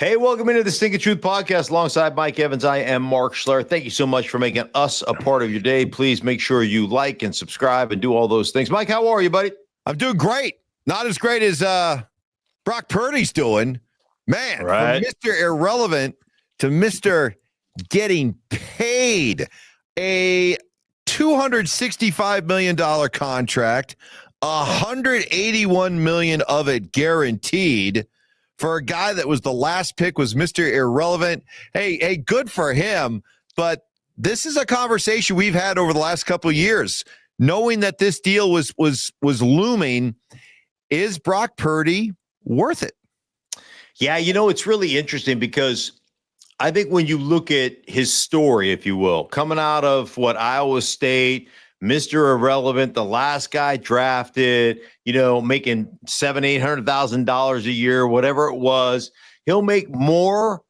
Hey, welcome into the Stinkin Truth podcast alongside Mike Evans. I am Mark Schlereth. Thank you so much for making us a part of your day. Please make sure you like and subscribe and do all those things. Mike, how are you, buddy? I'm doing great. Not as great as Brock Purdy's doing. Man, right. From Mr. Irrelevant to Mr. Getting paid. A $265 million contract, $181 million of it guaranteed for a guy that was the last pick, was Mr. Irrelevant. Hey, good for him. But this is a conversation we've had over the last couple of years, knowing that this deal was looming. Is Brock Purdy worth it? Yeah, it's really interesting because I think when you look at his story, if you will, coming out of Iowa State, Mr. Irrelevant, the last guy drafted, making $700,000-$800,000 a year, whatever it was, he'll make more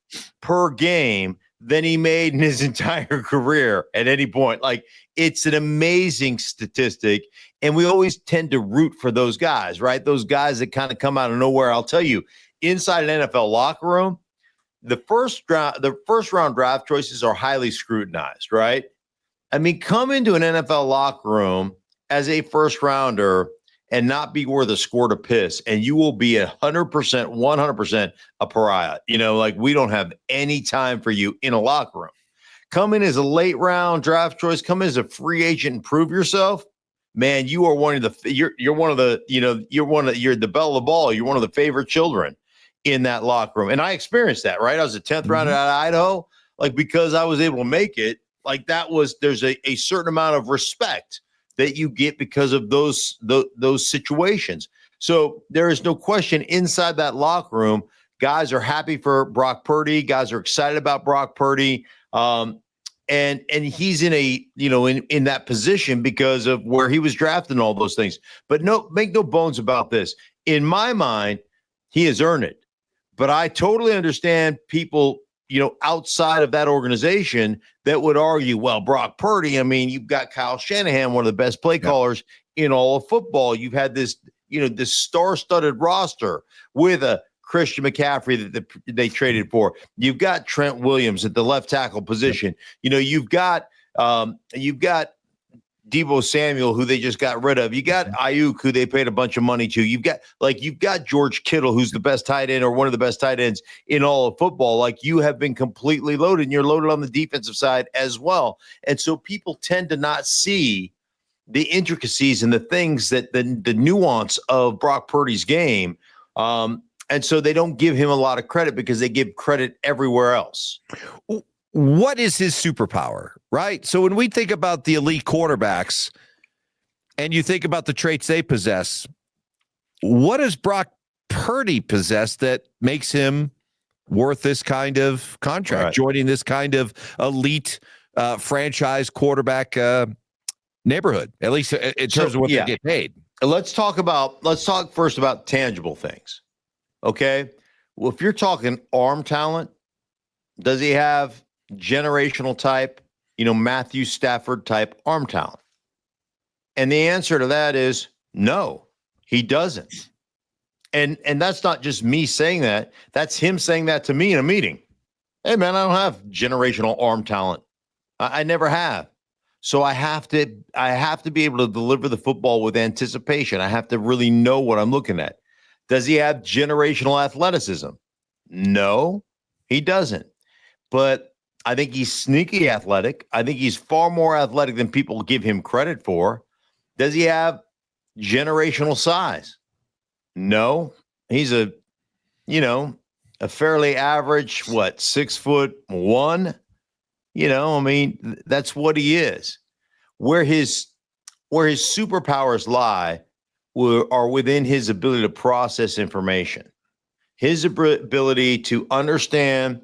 per game than he made in his entire career at any point. Like, it's an amazing statistic, and we always tend to root for those guys, right? Those guys that kind of come out of nowhere. I'll tell you, inside an NFL locker room, the first round draft choices are highly scrutinized, right? I mean, come into an NFL locker room as a first rounder and not be worth a squirt of piss, and you will be 100% a pariah. We don't have any time for you in a locker room. Come in as a late round draft choice, come in as a free agent and prove yourself. Man, you are you're the belle of the ball. You're one of the favorite children in that locker room. And I experienced that, right? I was a 10th rounder out of Idaho, because I was able to make it. There's a certain amount of respect that you get because of those situations. So there is no question inside that locker room, guys are happy for Brock Purdy. Guys are excited about Brock Purdy. And he's in in that position because of where he was drafted and all those things. But make no bones about this. In my mind, he has earned it. But I totally understand people, outside of that organization that would argue, well, Brock Purdy, you've got Kyle Shanahan, one of the best play callers in all of football. You've had this, this star-studded roster with a Christian McCaffrey that they traded for. You've got Trent Williams at the left tackle position. You've got Deebo Samuel, who they just got rid of. You got Ayuk, who they paid a bunch of money to. You've got George Kittle, who's the best tight end or one of the best tight ends in all of football. You have been completely loaded, and you're loaded on the defensive side as well. And so people tend to not see the intricacies and the things that the nuance of Brock Purdy's game. And so they don't give him a lot of credit because they give credit everywhere else. What is his superpower, right? So when we think about the elite quarterbacks and you think about the traits they possess, what does Brock Purdy possess that makes him worth this kind of contract, joining this kind of elite franchise quarterback neighborhood, at least in terms of what they get paid? Let's talk first about tangible things. Okay. Well, if you're talking arm talent, does he have generational type, Matthew Stafford type arm talent? And the answer to that is no, he doesn't. And that's not just me saying that. That's him saying that to me in a meeting. Hey, man, I don't have generational arm talent. I never have. So I have to be able to deliver the football with anticipation. I have to really know what I'm looking at. Does he have generational athleticism? No, he doesn't. But I think he's sneaky athletic. I think he's far more athletic than people give him credit for. Does he have generational size? No, he's a fairly average, 6'1"? That's what he is. Where his superpowers lie are within his ability to process information, his ability to understand,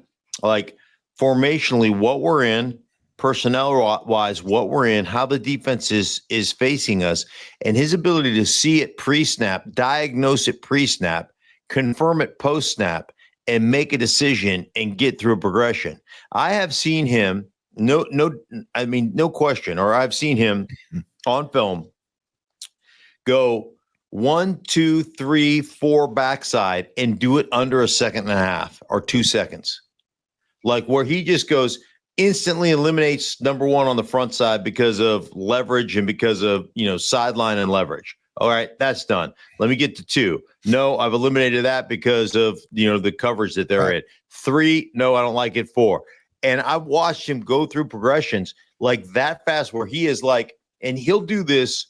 formationally what we're in, personnel-wise what we're in, how the defense is facing us, and his ability to see it pre-snap, diagnose it pre-snap, confirm it post-snap, and make a decision and get through a progression. I have seen him, no question, or I've seen him on film go 1, 2, 3, 4 backside and do it under a second and a half or 2 seconds. Like where he just goes, instantly eliminates number one on the front side because of leverage and because of, sideline and leverage. All right, that's done. Let me get to 2. No, I've eliminated that because of, the coverage that they're in. 3, no, I don't like it. 4. And I've watched him go through progressions like that fast where he is like, and he'll do this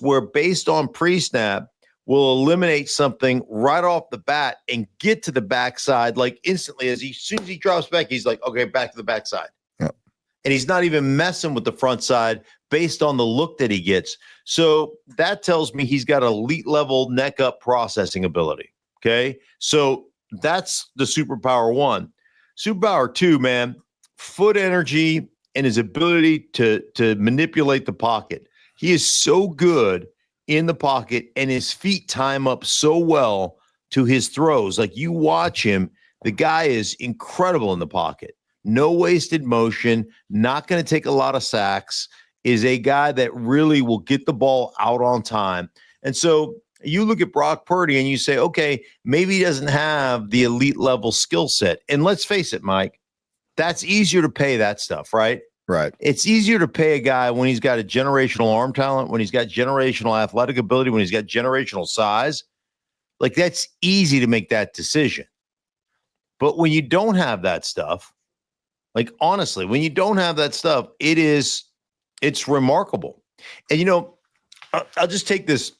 where based on pre-snap, will eliminate something right off the bat and get to the backside like instantly. As soon as he drops back, he's like, okay, back to the backside. Yep. And he's not even messing with the front side based on the look that he gets. So that tells me he's got elite level neck up processing ability. Okay. So that's the superpower 1. Superpower 2, man, foot energy and his ability to manipulate the pocket. He is so good in the pocket, and his feet time up so well to his throws. Like you watch him, the guy is incredible in the pocket. No wasted motion, not going to take a lot of sacks, is a guy that really will get the ball out on time. And so you look at Brock Purdy and you say, okay, maybe he doesn't have the elite level skill set. And let's face it, Mike, that's easier to pay that stuff, right? Right. It's easier to pay a guy when he's got a generational arm talent, when he's got generational athletic ability, when he's got generational size. Like that's easy to make that decision. But when you don't have that stuff, like honestly, when you don't have that stuff, it's remarkable. And I'll just take this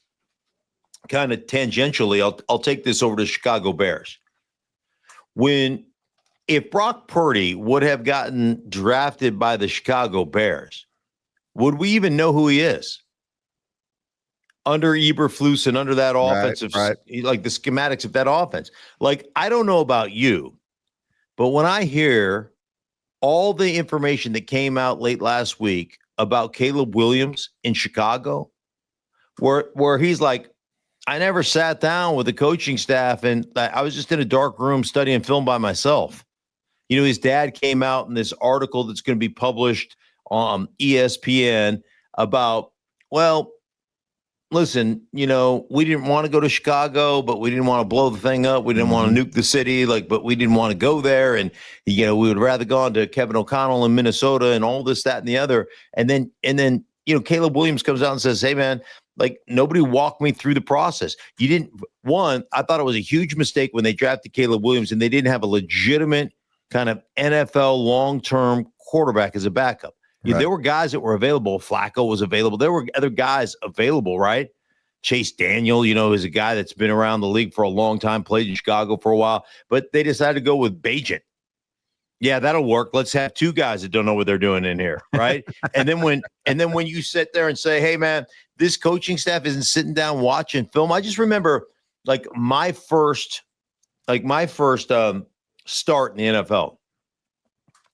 kind of tangentially. I'll take this over to Chicago Bears. If Brock Purdy would have gotten drafted by the Chicago Bears, would we even know who he is? Under Eberflus and under that offensive, like the schematics of that offense. Like, I don't know about you, but when I hear all the information that came out late last week about Caleb Williams in Chicago, where he's like, I never sat down with the coaching staff and I was just in a dark room studying film by myself. His dad came out in this article that's going to be published on ESPN about, well, listen, we didn't want to go to Chicago, but we didn't want to blow the thing up. We didn't want to nuke the city, but we didn't want to go there. And, we would rather gone to Kevin O'Connell in Minnesota and all this, that, and the other. And then, Caleb Williams comes out and says, hey, man, nobody walked me through the process. I thought it was a huge mistake when they drafted Caleb Williams and they didn't have a legitimate kind of NFL long-term quarterback as a backup. Right. There were guys that were available. Flacco was available. There were other guys available, right? Chase Daniel, is a guy that's been around the league for a long time, played in Chicago for a while, but they decided to go with Bagent. Yeah, that'll work. Let's have 2 guys that don't know what they're doing in here, right? and then when you sit there and say, hey, man, this coaching staff isn't sitting down watching film. I just remember my first start in the NFL.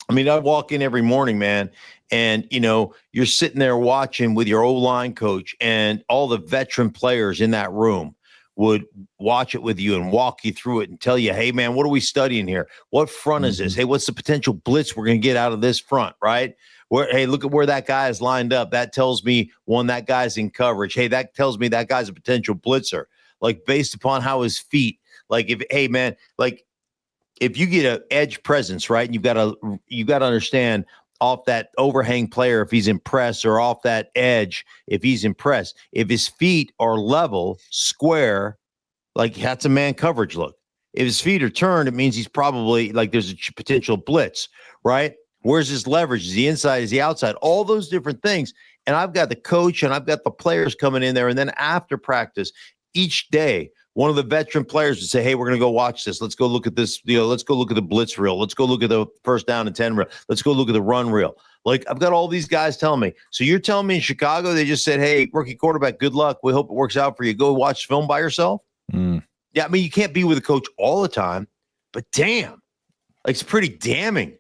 I mean, I'd walk in every morning, man, and, you're sitting there watching with your O-line coach and all the veteran players in that room would watch it with you and walk you through it and tell you, hey, man, what are we studying here? What front is this? Hey, what's the potential blitz we're going to get out of this front, right? Hey, look at where that guy is lined up. That tells me, that guy's in coverage. Hey, that tells me that guy's a potential blitzer, based upon how his feet, if you get an edge presence, right, and you've got to understand off that overhang player if he's in press or off that edge if he's in press. If his feet are level, square, that's a man coverage look. If his feet are turned, it means he's probably there's a potential blitz, right? Where's his leverage? Is he inside? Is he outside? All those different things. And I've got the coach and I've got the players coming in there. And then after practice, each day, one of the veteran players would say, hey, we're going to go watch this. Let's go look at this. Let's go look at the blitz reel. Let's go look at the 1st down and 10 reel. Let's go look at the run reel. I've got all these guys telling me. So you're telling me in Chicago, they just said, hey, rookie quarterback, good luck. We hope it works out for you. Go watch film by yourself. Yeah. I mean, you can't be with a coach all the time, but damn, it's pretty damning.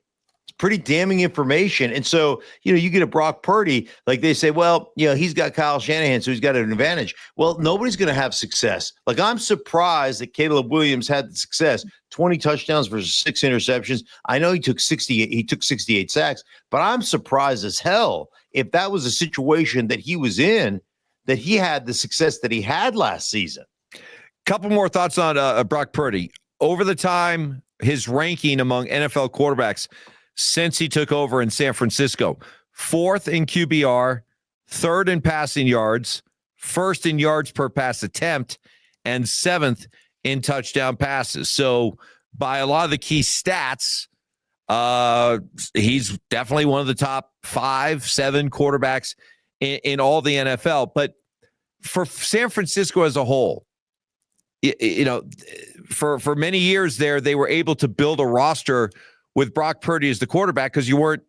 Pretty damning information. And so, you get a Brock Purdy, they say, well, he's got Kyle Shanahan, so he's got an advantage. Well, nobody's going to have success. I'm surprised that Caleb Williams had the success, 20 touchdowns versus 6 interceptions. I know he took 68 sacks, but I'm surprised as hell if that was a situation that he was in, that he had the success that he had last season. Couple more thoughts on Brock Purdy. Over the time, his ranking among NFL quarterbacks since he took over in San Francisco, 4th in QBR, 3rd in passing yards, 1st in yards per pass attempt, and 7th in touchdown passes. So by a lot of the key stats, he's definitely one of the top 5, 7 quarterbacks in all the NFL. But for San Francisco as a whole, for many years there, they were able to build a roster with Brock Purdy as the quarterback because you weren't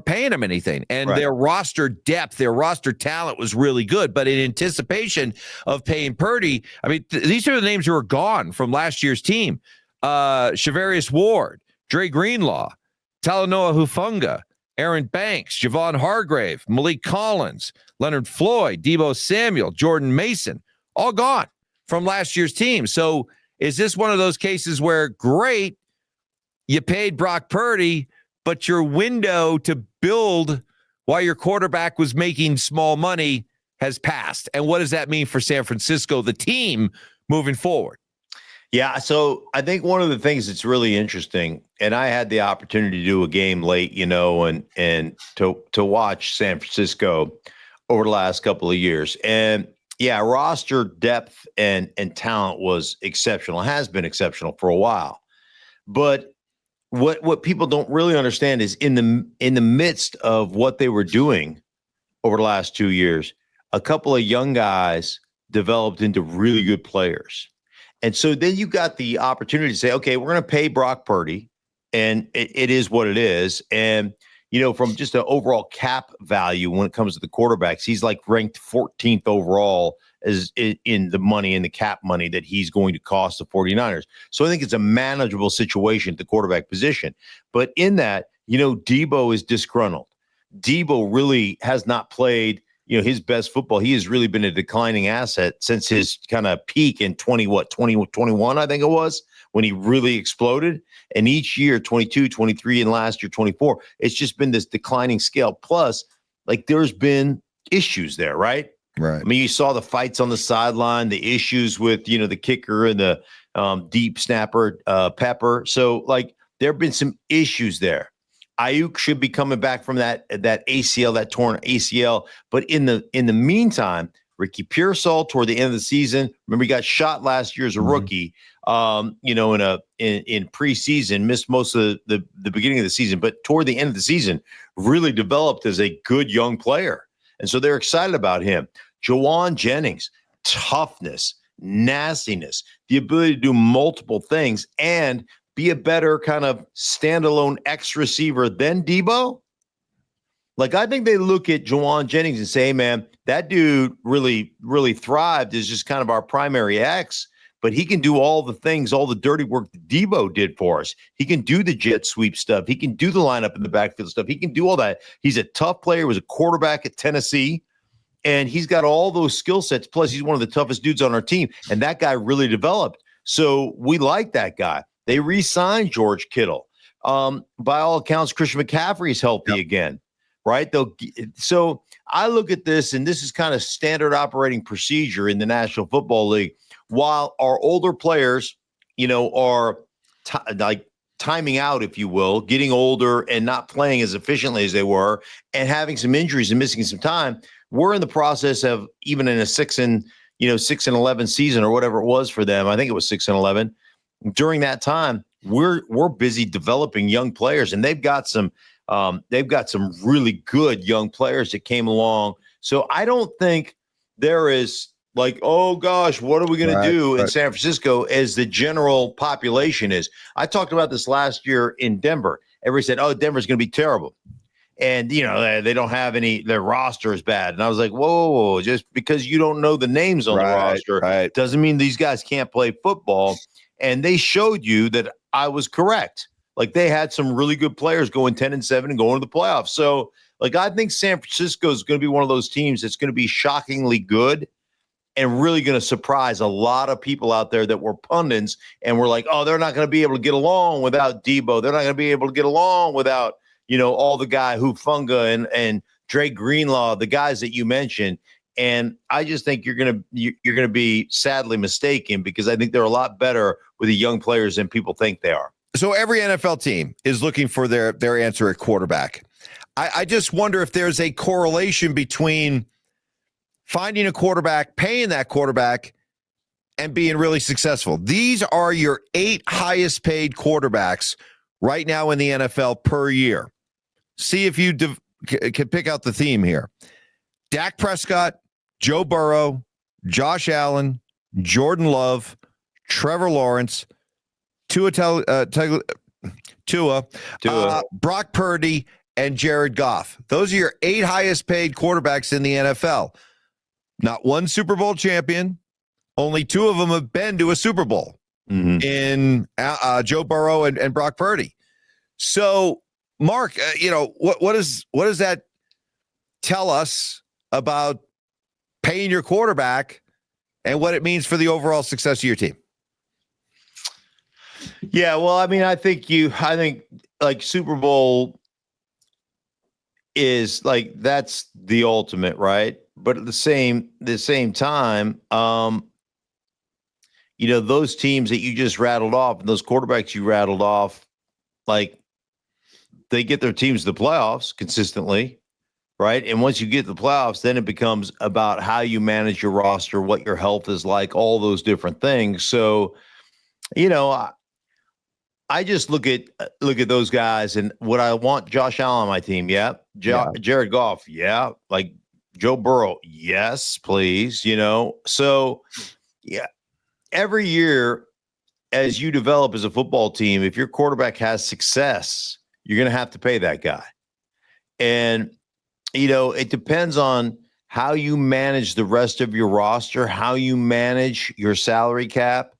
paying him anything. And Their roster depth, their roster talent was really good. But in anticipation of paying Purdy, I mean, these are the names who are gone from last year's team. Shavarius Ward, Dre Greenlaw, Talanoa Hufanga, Aaron Banks, Javon Hargrave, Malik Collins, Leonard Floyd, Deebo Samuel, Jordan Mason, all gone from last year's team. So is this one of those cases where, great, you paid Brock Purdy, but your window to build while your quarterback was making small money has passed? And what does that mean for San Francisco, the team, moving forward? Yeah, so I think one of the things that's really interesting, and I had the opportunity to do a game late, and to watch San Francisco over the last couple of years. And yeah, roster depth and talent was exceptional, has been exceptional for a while. But what people don't really understand is in the midst of what they were doing over the last 2 years, a couple of young guys developed into really good players. And so then you got the opportunity to say, okay, we're going to pay Brock Purdy, and it is what it is. And, from just an overall cap value when it comes to the quarterbacks, he's like ranked 14th overall as in the money, in the cap money that he's going to cost the 49ers. So I think it's a manageable situation at the quarterback position. But in that, Deebo is disgruntled. Deebo really has not played his best football. He has really been a declining asset since his kind of peak in 2021, I think it was, when he really exploded. And each year, 22, 23, and last year, 24, it's just been this declining scale. Plus, there's been issues there, right? Right. I mean, you saw the fights on the sideline, the issues with, the kicker and the deep snapper, Pepper. So, there have been some issues there. Ayuk should be coming back from that ACL, that torn ACL. But in the meantime, Ricky Pearsall toward the end of the season, remember he got shot last year as a rookie, in preseason, missed most of the beginning of the season, but toward the end of the season, really developed as a good young player. And so they're excited about him. Jawan Jennings, toughness, nastiness, the ability to do multiple things and be a better kind of standalone X receiver than Deebo. I think they look at Jawan Jennings and say, hey, man, that dude really, really thrived as just kind of our primary X, but he can do all the things, all the dirty work that Deebo did for us. He can do the jet sweep stuff. He can do the lineup in the backfield stuff. He can do all that. He's a tough player, was a quarterback at Tennessee, and he's got all those skill sets. Plus, he's one of the toughest dudes on our team, and that guy really developed. So we like that guy. They re-signed George Kittle. By all accounts, Christian McCaffrey is healthy again, right? So I look at this, and this is kind of standard operating procedure in the National Football League. While our older players, are timing out, if you will, getting older and not playing as efficiently as they were and having some injuries and missing some time, we're in the process of, even in a 6-11 season or whatever it was for them. I think it was 6-11. During that time, we're busy developing young players, and they've got some really good young players that came along. So I don't think there is oh gosh, what are we going to do in San Francisco as the general population is? I talked about this last year in Denver. Everybody said, oh, Denver's going to be terrible. And, they don't have their roster is bad. And I was like, whoa, just because you don't know the names on the roster doesn't mean these guys can't play football. And they showed you that I was correct. They had some really good players going 10-7 and going to the playoffs. So, I think San Francisco is going to be one of those teams that's going to be shockingly good and really going to surprise a lot of people out there that were pundits and were like, oh, they're not going to be able to get along without Deebo. They're not going to be able to get along without, all the guy Hufanga and Dre Greenlaw, the guys that you mentioned. And I just think you're gonna be sadly mistaken, because I think they're a lot better with the young players than people think they are. So every NFL team is looking for their answer at quarterback. I just wonder if there's a correlation between finding a quarterback, paying that quarterback, and being really successful. These are your 8 highest paid quarterbacks right now in the NFL per year. See if you can pick out the theme here. Dak Prescott, Joe Burrow, Josh Allen, Jordan Love, Trevor Lawrence, Tua, Brock Purdy, and Jared Goff. Those are your 8 highest paid quarterbacks in the NFL. Not one Super Bowl champion. Only 2 of them have been to a Super Bowl in Joe Burrow and Brock Purdy. So, Mark, what does that tell us about paying your quarterback and what it means for the overall success of your team? Yeah, well, I mean, I think like Super Bowl is like, that's the ultimate, right? But at the same time, those teams that you just rattled off, and those quarterbacks you rattled off, like, they get their teams to the playoffs consistently, right? And once you get to the playoffs, then it becomes about how you manage your roster, what your health is like, all those different things. So, I just look at those guys, and what I want: Josh Allen on my team, yeah. Jared Goff, yeah. Like Joe Burrow, yes, please. So yeah. Every year, as you develop as a football team, if your quarterback has success, you're going to have to pay that guy. And it depends on how you manage the rest of your roster, how you manage your salary cap.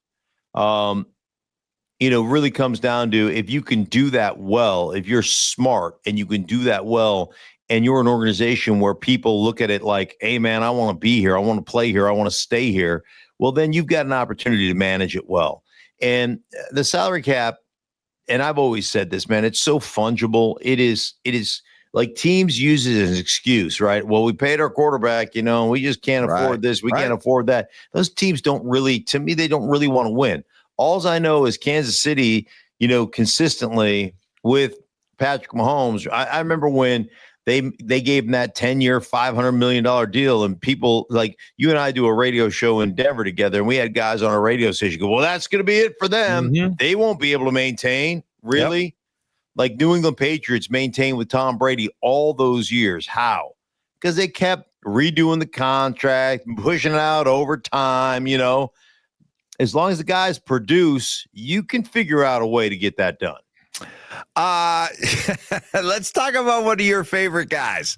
Really comes down to, if you can do that well, if you're smart and you can do that well, and you're an organization where people look at it like, hey, man, I want to be here. I want to play here. I want to stay here. Well, then you've got an opportunity to manage it well. And the salary cap, and I've always said this, man, it's so fungible. It is like, teams use it as an excuse, right? Well, we paid our quarterback, we just can't afford this. We can't afford that. Those teams they don't really want to win. All I know is Kansas City, consistently with Patrick Mahomes. I remember when they gave him that 10-year, $500 million deal, and people like you and I do a radio show in Denver together, and we had guys on our radio station go, well, that's going to be it for them. Mm-hmm. They won't be able to maintain, really. Yep. Like New England Patriots maintained with Tom Brady all those years. How? Because they kept redoing the contract, pushing it out over time, As long as the guys produce, you can figure out a way to get that done. Let's talk about one of your favorite guys,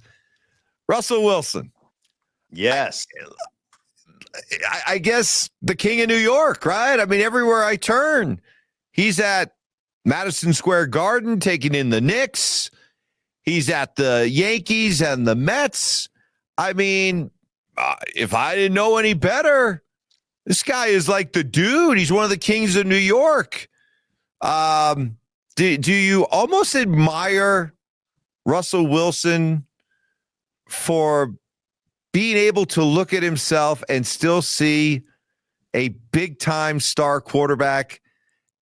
Russell Wilson. Yes. I guess the king of New York, right? I mean, everywhere I turn, he's at Madison Square Garden taking in the Knicks. He's at the Yankees and the Mets. I mean, if I didn't know any better, this guy is like the dude. He's one of the kings of New York. Do you almost admire Russell Wilson for being able to look at himself and still see a big-time star quarterback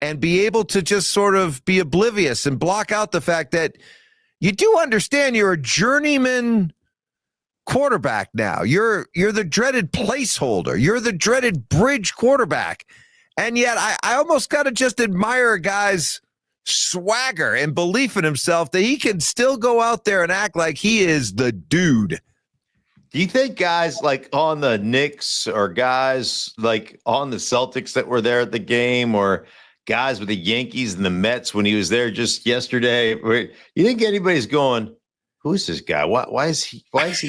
and be able to just sort of be oblivious and block out the fact that you do understand you're a journeyman quarterback now. You're the dreaded placeholder. You're the dreaded bridge quarterback. And yet I almost got to just admire a guy's swagger and belief in himself that he can still go out there and act like he is the dude. Do you think guys like on the Knicks or guys like on the Celtics that were there at the game, or guys with the Yankees and the Mets when he was there just yesterday, you think anybody's going, who's this guy? Why is he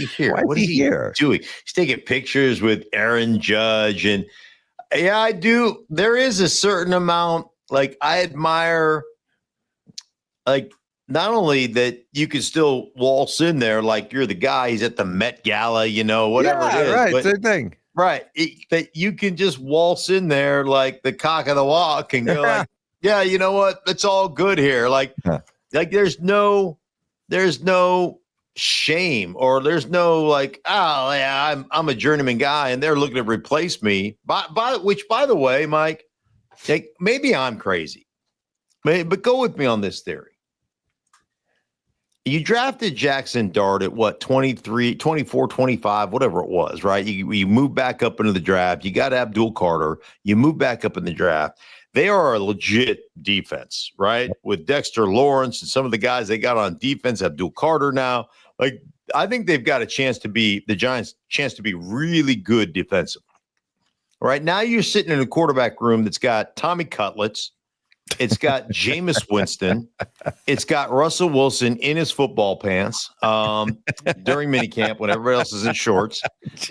here? What is he here doing? He's taking pictures with Aaron Judge. And yeah, I do. There is a certain amount, like, I admire, like, not only that you can still waltz in there like you're the guy, he's at the Met Gala, whatever it is. Right, but, same thing. Right. That you can just waltz in there like the cock of the walk and go like, yeah, you know what? It's all good here. Like, like there's no shame, or there's no like, oh yeah, I'm a journeyman guy and they're looking to replace me. Which by the way, Mike, like, maybe I'm crazy, but go with me on this theory. You drafted Jackson Dart at what, 23, 24, 25, whatever it was, right? You move back up into the draft. You got Abdul Carter. You move back up in the draft. They are a legit defense, right? With Dexter Lawrence and some of the guys they got on defense, Abdul Carter now. Like, I think they've got the Giants' chance to be really good defensively. Right now, you're sitting in a quarterback room that's got Tommy Cutlets. It's got Jameis Winston. It's got Russell Wilson in his football pants during minicamp when everybody else is in shorts.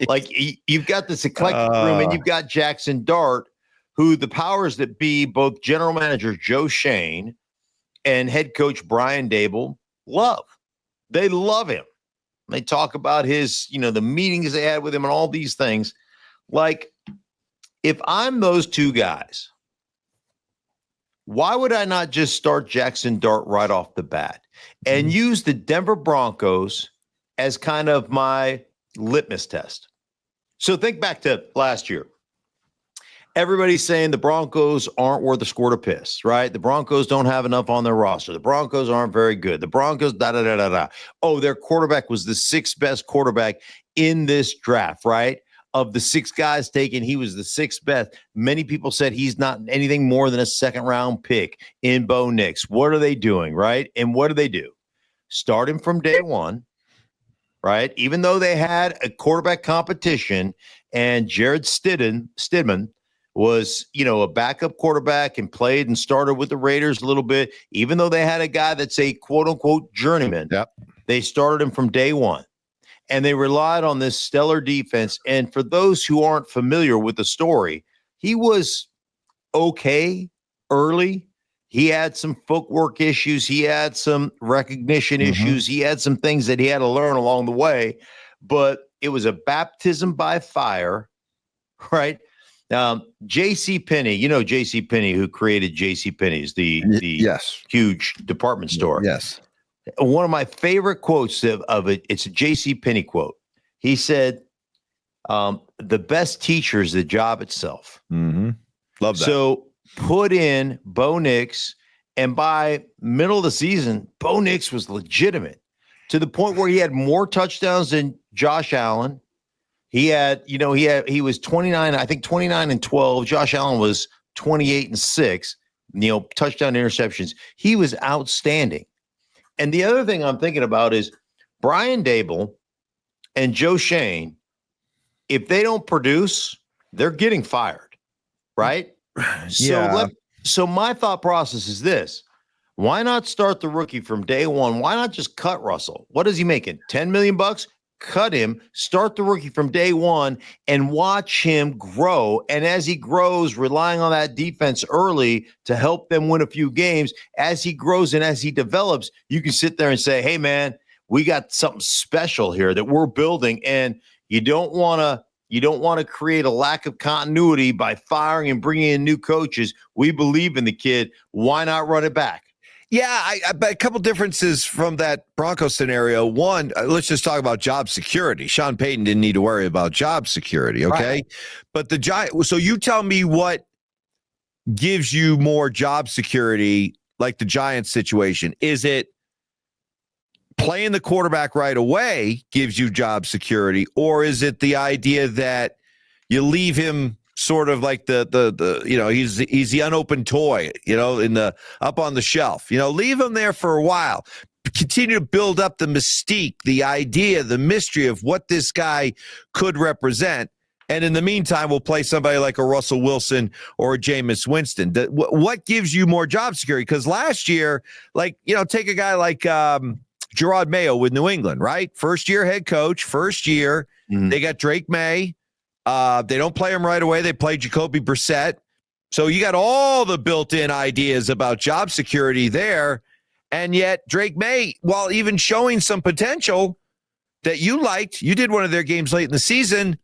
Like, you've got this eclectic room, and you've got Jackson Dart, who the powers that be, both general manager Joe Shane and head coach Brian Dable, love. They love him. They talk about his, the meetings they had with him and all these things. Like, if I'm those two guys, why would I not just start Jackson Dart right off the bat and use the Denver Broncos as kind of my litmus test? So think back to last year. Everybody's saying the Broncos aren't worth a squirt of piss, right? The Broncos don't have enough on their roster. The Broncos aren't very good. The Broncos, da-da-da-da-da. Oh, their quarterback was the sixth best quarterback in this draft, right? Of the six guys taken, he was the sixth best. Many people said he's not anything more than a second-round pick in Bo Nix. What are they doing, right? And what do? Start him from day one, right? Even though they had a quarterback competition and Jared Stidham was, a backup quarterback and played and started with the Raiders a little bit, even though they had a guy that's a quote-unquote journeyman, They started him from day one. And they relied on this stellar defense. And for those who aren't familiar with the story, he was okay early. He had some footwork issues. He had some recognition issues. He had some things that he had to learn along the way. But it was a baptism by fire, right? J.C. Penney, J.C. Penney, who created J.C. Penney's, the huge department store. Yes. One of my favorite quotes of it, it's a J.C. Penney quote. He said, the best teacher is the job itself. Mm-hmm. Love that. So put in Bo Nix, and by middle of the season, Bo Nix was legitimate to the point where he had more touchdowns than Josh Allen. He was 29, I think 29 and 12. Josh Allen was 28 and 6, touchdown interceptions. He was outstanding. And the other thing I'm thinking about is Brian Dable and Joe Shane, if they don't produce, they're getting fired, right? Yeah. So my thought process is this. Why not start the rookie from day one? Why not just cut Russell? What is he making? $10 million? Cut him, start the rookie from day one, and watch him grow. And as he grows, relying on that defense early to help them win a few games, as he grows and as he develops, you can sit there and say, hey, man, we got something special here that we're building. And you don't want to create a lack of continuity by firing and bringing in new coaches. We believe in the kid. Why not run it back? Yeah, but a couple differences from that Broncos scenario. One, let's just talk about job security. Sean Payton didn't need to worry about job security, okay? Right. But the Giants, so you tell me what gives you more job security, like the Giants situation. Is it playing the quarterback right away gives you job security, or is it the idea that you leave him sort of like he's the unopened toy, in the up on the shelf, leave him there for a while, continue to build up the mystique, the idea, the mystery of what this guy could represent. And in the meantime, we'll play somebody like a Russell Wilson or a Jameis Winston. What gives you more job security? Because last year, take a guy like Gerard Mayo with New England, right? First year head coach, they got Drake May. They don't play him right away. They play Jacoby Brissett. So you got all the built-in ideas about job security there. And yet Drake May, while even showing some potential that you liked, you did one of their games late in the season,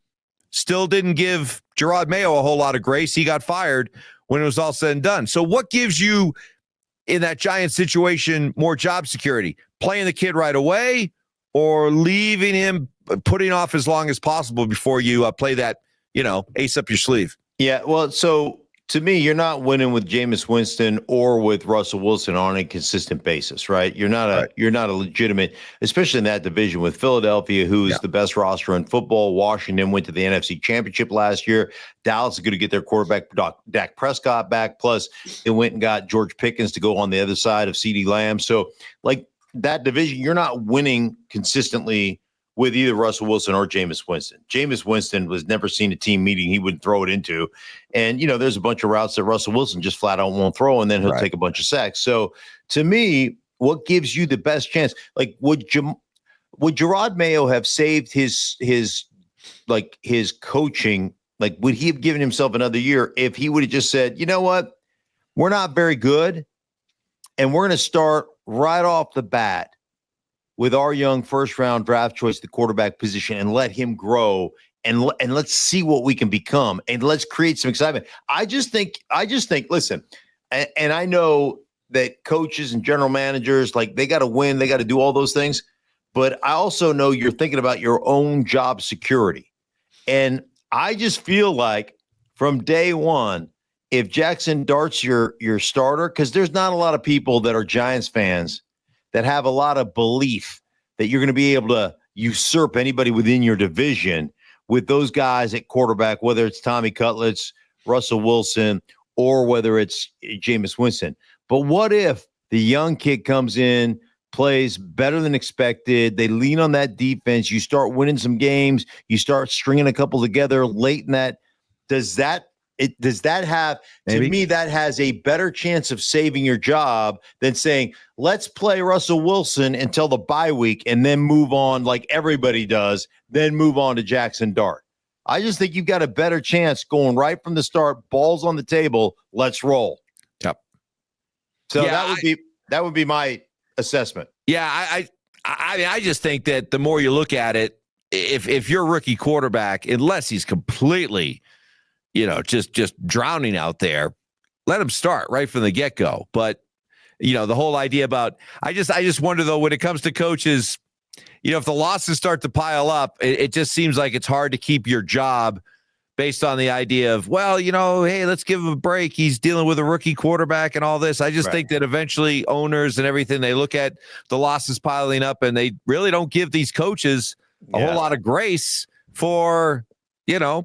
still didn't give Gerard Mayo a whole lot of grace. He got fired when it was all said and done. So what gives you, in that Giants situation, more job security? Playing the kid right away, or leaving him, putting off as long as possible before you play that, ace up your sleeve? Yeah, well, so to me, you're not winning with Jameis Winston or with Russell Wilson on a consistent basis, right? You're not a legitimate, especially in that division with Philadelphia, who is the best roster in football. Washington went to the NFC Championship last year. Dallas is going to get their quarterback Dak Prescott back. Plus, they went and got George Pickens to go on the other side of CeeDee Lamb. So, like that division, you're not winning consistently with either Russell Wilson or Jameis Winston. Jameis Winston was never seen a team meeting he would throw it into. And, there's a bunch of routes that Russell Wilson just flat out won't throw, and then he'll take a bunch of sacks. So to me, what gives you the best chance? Like, would Gerard Mayo have saved his coaching? Like, would he have given himself another year if he would have just said, you know what, we're not very good, and we're going to start right off the bat with our young first-round draft choice, the quarterback position, and let him grow, and let's see what we can become, and let's create some excitement. I just think. Listen, and I know that coaches and general managers, like, they got to win, they got to do all those things, but I also know you're thinking about your own job security, and I just feel like from day one, if Jackson Dart's your starter, because there's not a lot of people that are Giants fans that have a lot of belief that you're going to be able to usurp anybody within your division with those guys at quarterback, whether it's Tommy Cutlets, Russell Wilson, or whether it's Jameis Winston. But what if the young kid comes in, plays better than expected, they lean on that defense, you start winning some games, you start stringing a couple together late in that, does that have, maybe, to me, that has a better chance of saving your job than saying, let's play Russell Wilson until the bye week and then move on like everybody does, then move on to Jackson Dart. I just think you've got a better chance going right from the start, balls on the table, let's roll. Yep. So that would be my assessment. Yeah, I just think that the more you look at it, if you're a rookie quarterback, unless he's completely just drowning out there, let him start right from the get-go. But, the whole idea about, I just wonder, though, when it comes to coaches, if the losses start to pile up, it just seems like it's hard to keep your job based on the idea of, well, hey, let's give him a break. He's dealing with a rookie quarterback and all this. I just think that eventually owners and everything, they look at the losses piling up and they really don't give these coaches a whole lot of grace for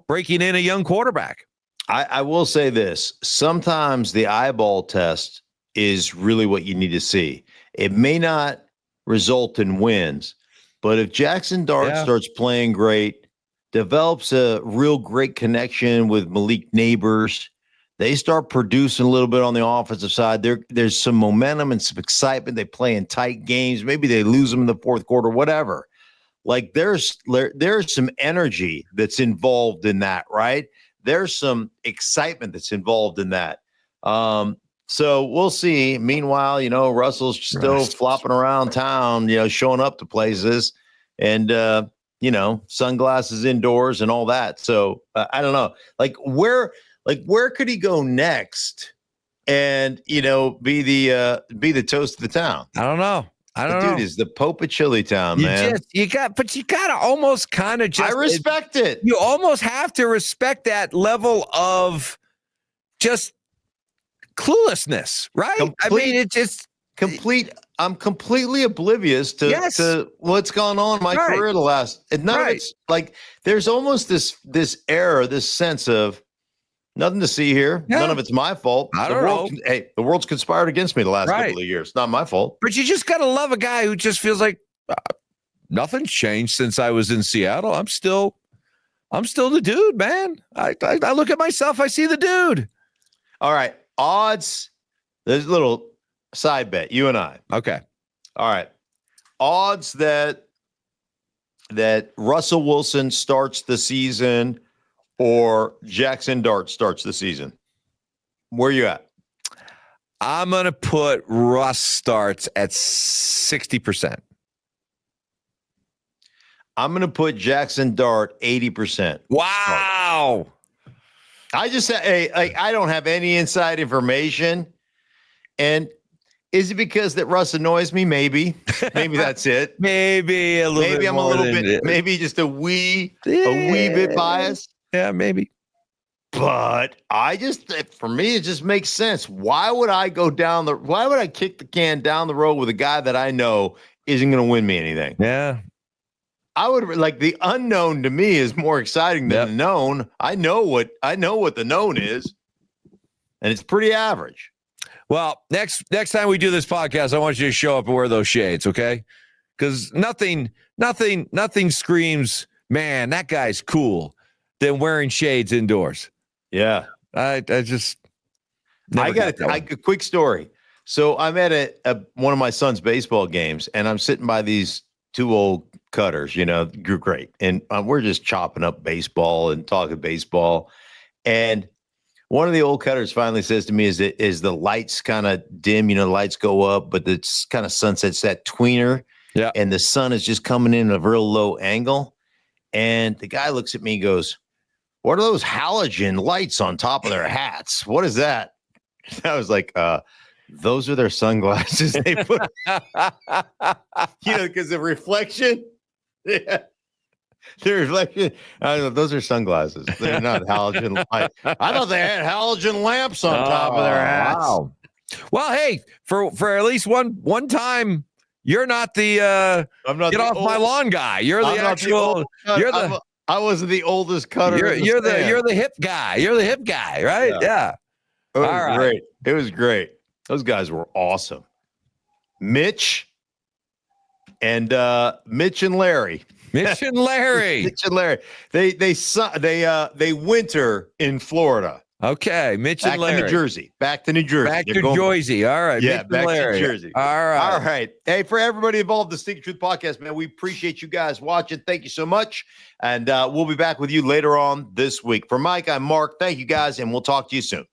breaking in a young quarterback. I will say this. Sometimes the eyeball test is really what you need to see. It may not result in wins, but if Jackson Dart starts playing great, develops a real great connection with Malik Neighbors, they start producing a little bit on the offensive side. There's some momentum and some excitement. They play in tight games. Maybe they lose them in the fourth quarter, whatever. Like there's some energy that's involved in that, right? There's some excitement that's involved in that. So we'll see. Meanwhile, Russell's still flopping around town, showing up to places and, sunglasses indoors and all that. So I don't know, where could he go next and, be the toast of the town? I don't know. Dude is the Pope of Chili Town, man. You gotta almost kind of just. I respect it. You almost have to respect that level of just cluelessness, right? It's just complete. I'm completely oblivious to what's gone on in my career the last. And none of it's like there's almost this error, this sense of nothing to see here. Yeah. None of it's my fault. I don't know. The world's conspired against me the last couple of years. Not my fault. But you just got to love a guy who just feels like nothing's changed since I was in Seattle. I'm still the dude, man. I look at myself. I see the dude. All right. Odds. There's a little side bet. You and I. Okay. All right. Odds that Russell Wilson starts the season or Jackson Dart starts the season. Where you at? I'm going to put Russ starts at 60%. I'm going to put Jackson Dart 80%. Wow. I just say, I don't have any inside information. And Is it because that Russ annoys me? Maybe that's it. Maybe a little. Maybe bit I'm a more little than bit. it. Maybe just a wee bit biased. Yeah, maybe. But for me, it just makes sense. Why would I kick the can down the road with a guy that I know isn't going to win me anything? Yeah. I would like the unknown to me is more exciting than the known. I know what the known is, and it's pretty average. Well, next time we do this podcast, I want you to show up and wear those shades, okay? Because nothing screams, man, that guy's cool, than wearing shades indoors. Yeah, I got a quick story. So I'm at one of my son's baseball games, and I'm sitting by these two old cutters. You're great, and we're just chopping up baseball and talking baseball. And one of the old cutters finally says to me, "Is the lights kind of dim? The lights go up, but it's kind of sunset's that tweener, and the sun is just coming in a real low angle." And the guy looks at me and goes, "What are those halogen lights on top of their hats? What is that?" I was like, those are their sunglasses they put, because the reflection. Yeah. The reflection. Those are sunglasses. They're not halogen lights. I thought they had halogen lamps on top of their hats. Wow. Well, hey, for at least one time, you're not the I'm not get off my lawn guy. You're the actual. I wasn't the oldest cutter. You're the hip guy. You're the hip guy, right? Yeah. It was great. It was great. Those guys were awesome. Mitch and Larry. Mitch and Larry. Mitch and Larry. They winter in Florida. Okay, Mitch and Larry. Back to New Jersey. Back to Jersey. All right. Yeah, back to Jersey. All right. All right. Hey, for everybody involved in the Stinkin Truth podcast, man, we appreciate you guys watching. Thank you so much. And we'll be back with you later on this week. For Mike, I'm Mark. Thank you guys, and we'll talk to you soon.